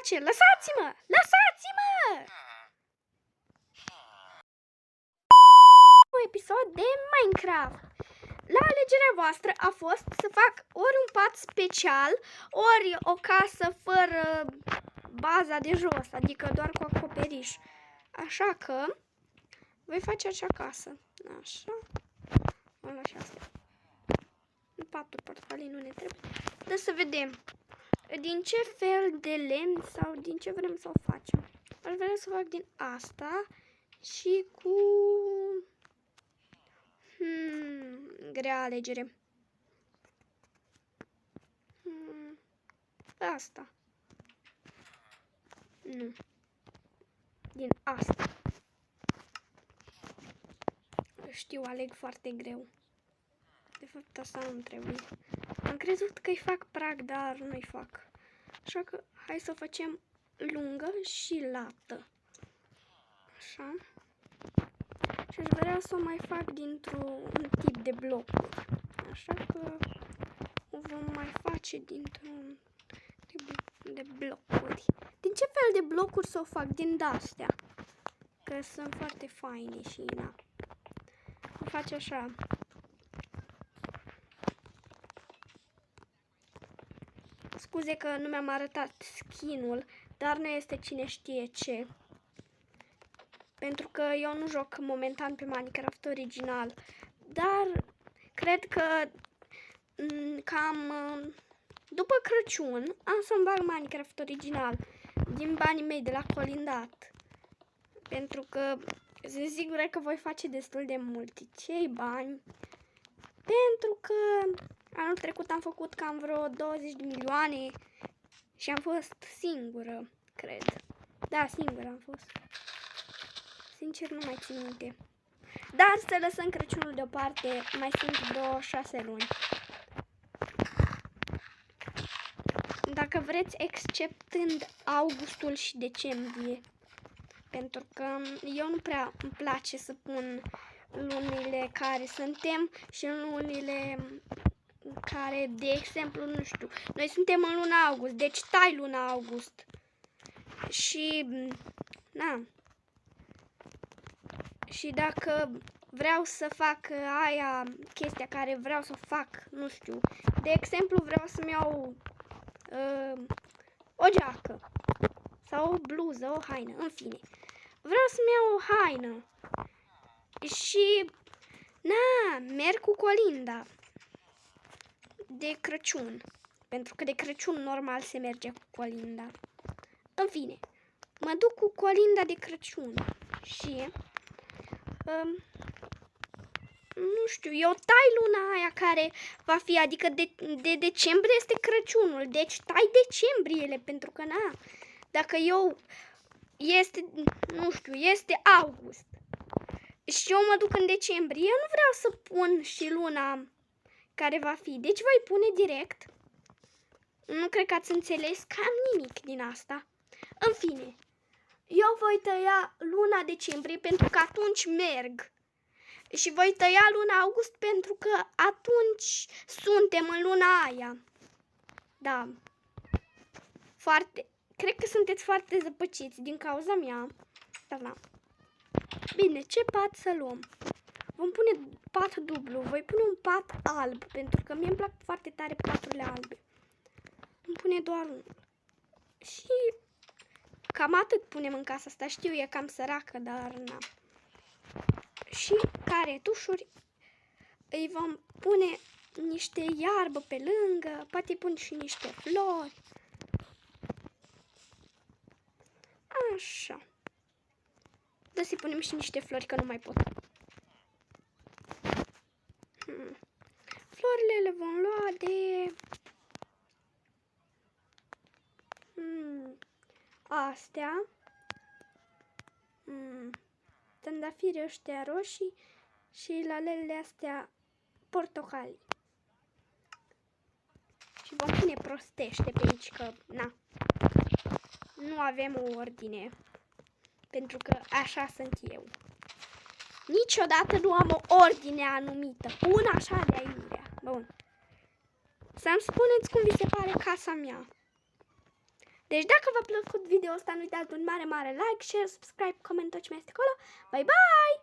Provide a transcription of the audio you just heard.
face? Lăsați-mă! Lăsați-mă! Un episod de Minecraft. La alegerea voastră a fost să fac ori un pat special, ori o casă fără baza de jos, adică doar cu acoperiș. Așa că voi face acea casă. Așa. Am luat și asta. Patul portofalii nu ne trebuie. Trebuie să vedem din ce fel de lemn sau din ce vrem să o facem. Aș vrea să fac din asta și cu... grea alegere. Asta. Nu. Din asta. Știu, aleg foarte greu. De fapt, asta nu trebuie. Am crezut că îi fac prag, dar nu-i fac. Așa că hai să o facem lungă și lată. Așa. Și aș vrea să o mai fac dintr-un tip de blocuri. Așa că o vom mai face dintr-un tip de blocuri. Din ce fel de blocuri să o fac? Din de-astea. Că sunt foarte faine și na. O face așa. Scuze că nu mi-am arătat skin-ul, dar nu este cine știe ce. Pentru că eu nu joc momentan pe Minecraft original. Dar cred că cam după Crăciun am să-mi bag Minecraft original din banii mei de la colindat. Pentru că sunt sigură că voi face destul de multe. Cei bani? Pentru că anul trecut am făcut cam vreo 20 de milioane și am fost singură, cred. Da, singură am fost. Sincer, nu mai țin minte. Dar să lăsăm Crăciunul deoparte, mai sunt vreo 6 luni. Dacă vreți, exceptând augustul și decembrie. Pentru că eu nu prea îmi place să pun lunile care suntem și în lunile care, de exemplu, nu știu, noi suntem în luna august, deci tai luna august. Și, na. Și dacă vreau să fac aia, chestia care vreau să fac, nu știu, de exemplu, vreau să-mi iau o geacă sau o bluză, o haină, în fine. Vreau să-mi iau o haină și, na, merg cu colinda de Crăciun, pentru că de Crăciun normal se merge cu colinda. În fine, mă duc cu colinda de Crăciun și, nu știu, eu tai luna aia care va fi, adică de decembrie este Crăciunul, deci tai decembriele, pentru că, na, dacă eu este, nu știu, este august și eu mă duc în decembrie, eu nu vreau să pun și luna care va fi, deci voi pune direct. Nu cred că ați înțeles cam nimic din asta. În fine, eu voi tăia luna decembrie pentru că atunci merg. Și voi tăia luna august pentru că atunci suntem în luna aia. Da. Foarte, cred că sunteți foarte zăpăciți din cauza mea. Dar na. Bine, ce pat să luăm? Vom pune pat dublu. Voi pune un pat alb, pentru că mie îmi plac foarte tare paturile albe. Îmi pune doar unul. Și cam atât punem în casa asta. Știu, e cam săracă, dar na. Și caretușuri îi vom pune niște iarbă pe lângă, poate îi pun și niște flori. Așa. Da, să-i punem și niște flori, că nu mai pot. Florile le vom lua de... astea. Trandafiri ăștia roșii și lalele astea portocalii. Și vom pune prostește pe aici, că, na, nu avem o ordine. Pentru că așa sunt eu. Niciodată nu am o ordine anumită. Pun așa de aiurea. Bun. Să-mi spuneți cum vi se pare casa mea. Deci dacă v-a plăcut video ăsta, nu uitați un mare, mare like, share, subscribe, coment tot ce mai este acolo. Bye, bye!